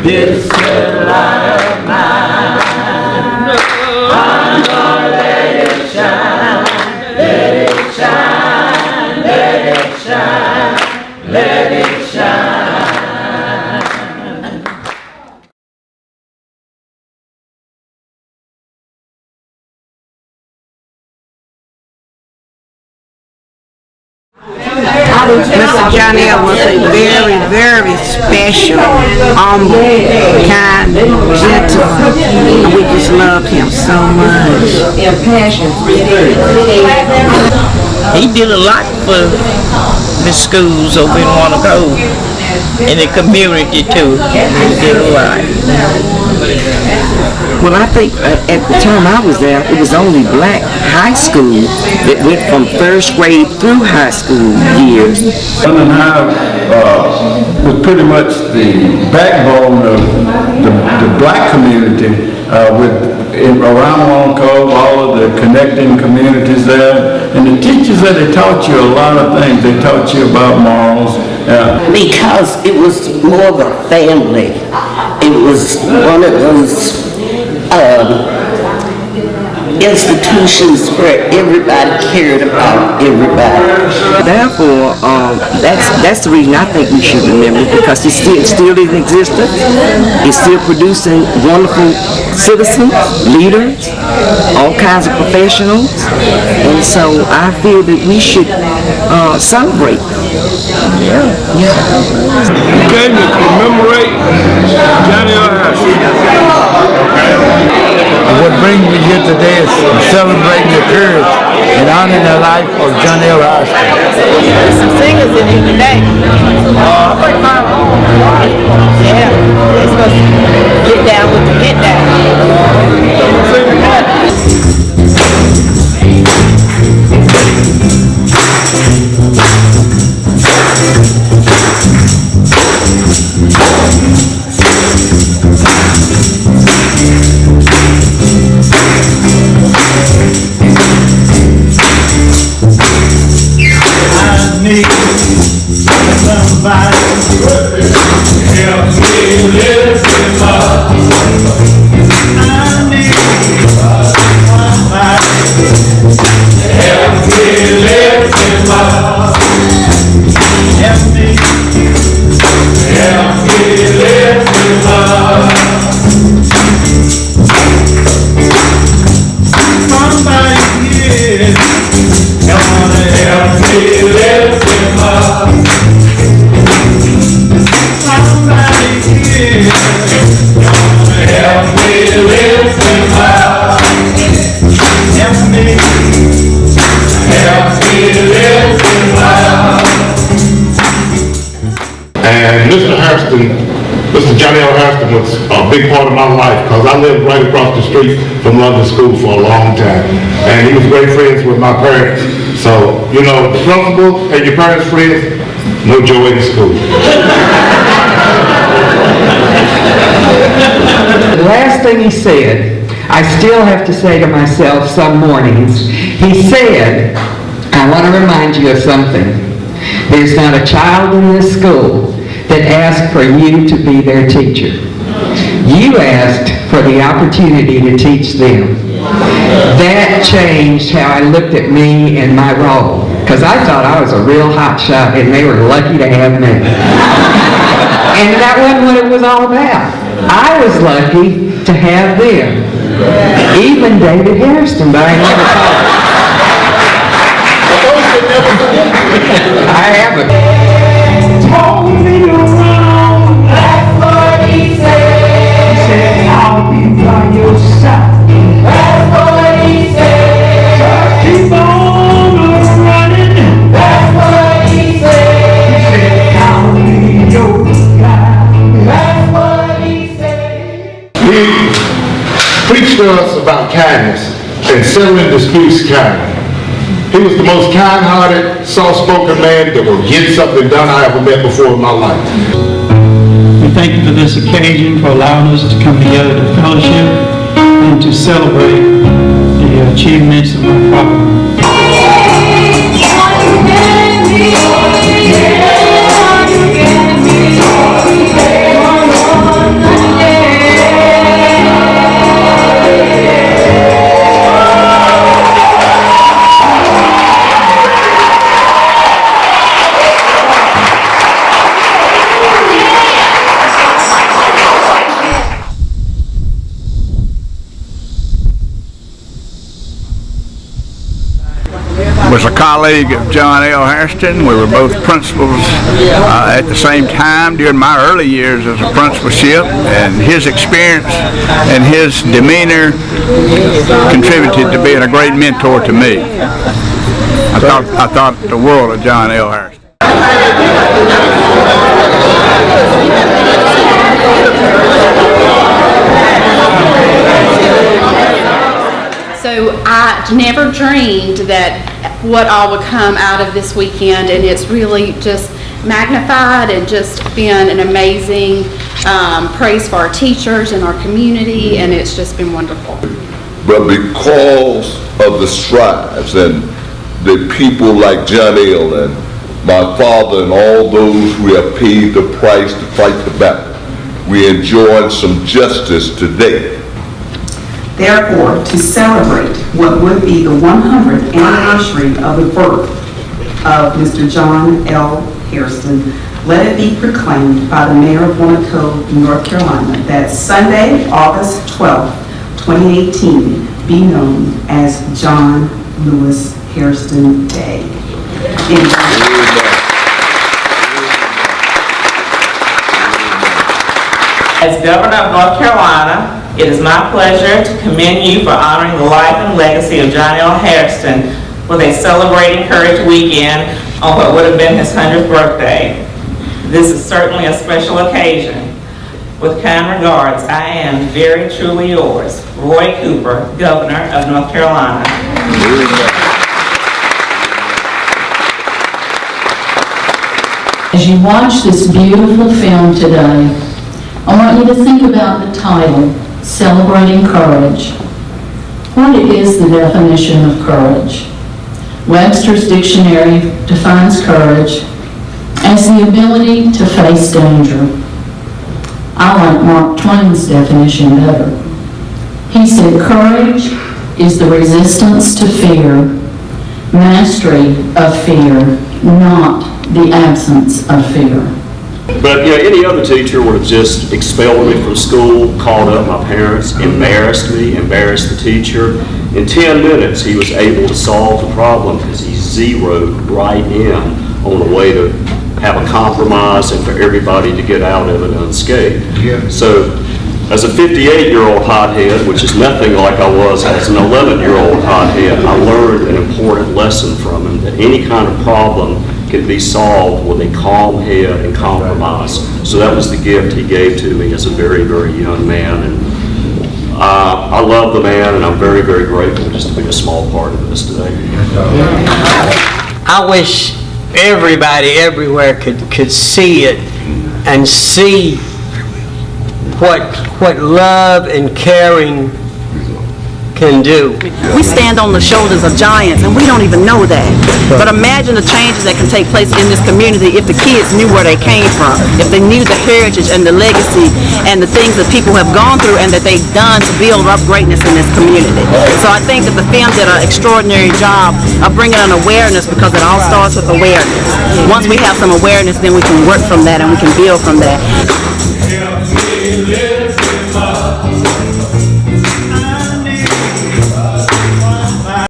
this light of mine. I'm gonna let it shine, let it shine, let it shine, let it shine. Mr. Johnny was a very, very special, humble, kind, gentle, and we just loved him so much. He did a lot for the schools over in Wanacue and the community too. He did a lot. Well, I think at the time I was there, it was only black high school that went from first grade through high school years. Southern High was pretty much the backbone of the black community around Wanacue, all of the connecting communities there. And the teachers there, they taught you a lot of things. They taught you about morals. Because it was more of a family. It was one of those institutions where everybody cared about everybody. Therefore, that's the reason I think we should remember it, because it's still in existence. It's still producing wonderful citizens, leaders, all kinds of professionals, and so I feel that we should celebrate. Yeah. We came to commemorate Johnny Hairston. What brings me here today is celebrating the courage and honoring the life of Johnny Hairston. There's some singers in here today. Yeah, they're supposed to get down with the get down. Somebody help me lift him up. I need somebody help me lift him up. Help me lift him up. Somebody here, come on and help me lift him up. Somebody here, gonna help me lift him up. Help me lift him up. And Mr. Hairston, Mr. Johnny L. Hairston was a big part of my life because I lived right across the street from London School for a long time. And he was great friends with my parents. So, you know, the principal and your parents' friends, no joy in school. The last thing he said, I still have to say to myself some mornings, he said, I want to remind you of something. There's not a child in this school that asked for you to be their teacher. You asked for the opportunity to teach them. That changed how I looked at me and my role, because I thought I was a real hot shot and they were lucky to have me. And that wasn't what it was all about. I was lucky to have them. Even David Hairston, but I never thought. I haven't. Told me to run, that's what he said. He said, I'll be by your side. That's what he said. Just keep on running. That's what he said. He said, I'll be your guide. That's what he said. He preached to us about kindness and settling disputes kindly. He was the most kind-hearted, soft-spoken man that will get something done I ever met before in my life. We thank you for this occasion, for allowing us to come together to fellowship and to celebrate the achievements of our father. Yeah. was a colleague of John L. Hairston. We were both principals at the same time during my early years as a principalship, and his experience and his demeanor contributed to being a great mentor to me. I thought the world of John L. Hairston. So I never dreamed that what all would come out of this weekend, and it's really just magnified and just been an amazing praise for our teachers and our community, and it's just been wonderful. But because of the strides and the people like John L. and my father and all those who have paid the price to fight the battle, we're enjoying some justice today. Therefore, to celebrate what would be the 100th anniversary of the birth of Mr. John L. Hairston, let it be proclaimed by the Mayor of Wanaco, North Carolina, that Sunday, August 12, 2018, be known as John Lewis Hairston Day. As Governor of North Carolina, it is my pleasure to commend you for honoring the life and legacy of John L. Hairston with a Celebrating Courage weekend on what would have been his 100th birthday. This is certainly a special occasion. With kind regards, I am very truly yours, Roy Cooper, Governor of North Carolina. As you watch this beautiful film today, I want you to think about the title, Celebrating Courage. What is the definition of courage? Webster's dictionary defines courage as the ability to face danger. I like Mark Twain's definition better. He said, courage is the resistance to fear, mastery of fear, not the absence of fear. But any other teacher would have just expelled me from school, called up my parents, embarrassed me, embarrassed the teacher. In 10 minutes, he was able to solve the problem because he zeroed right in on a way to have a compromise and for everybody to get out of it unscathed. Yeah. So, as a 58-year-old hothead, which is nothing like I was as an 11-year-old hothead, I learned an important lesson from him, that any kind of problem can be solved with a calm head and compromise. So that was the gift he gave to me as a very, very young man. And I love the man, and I'm very, very grateful just to be a small part of this today. I wish everybody everywhere could see it and see what love and caring can do. We stand on the shoulders of giants, and we don't even know that. But imagine the changes that can take place in this community if the kids knew where they came from, if they knew the heritage and the legacy and the things that people have gone through and that they've done to build up greatness in this community. So I think that the film did an extraordinary job of bringing an awareness, because it all starts with awareness. Once we have some awareness, then we can work from that and we can build from that.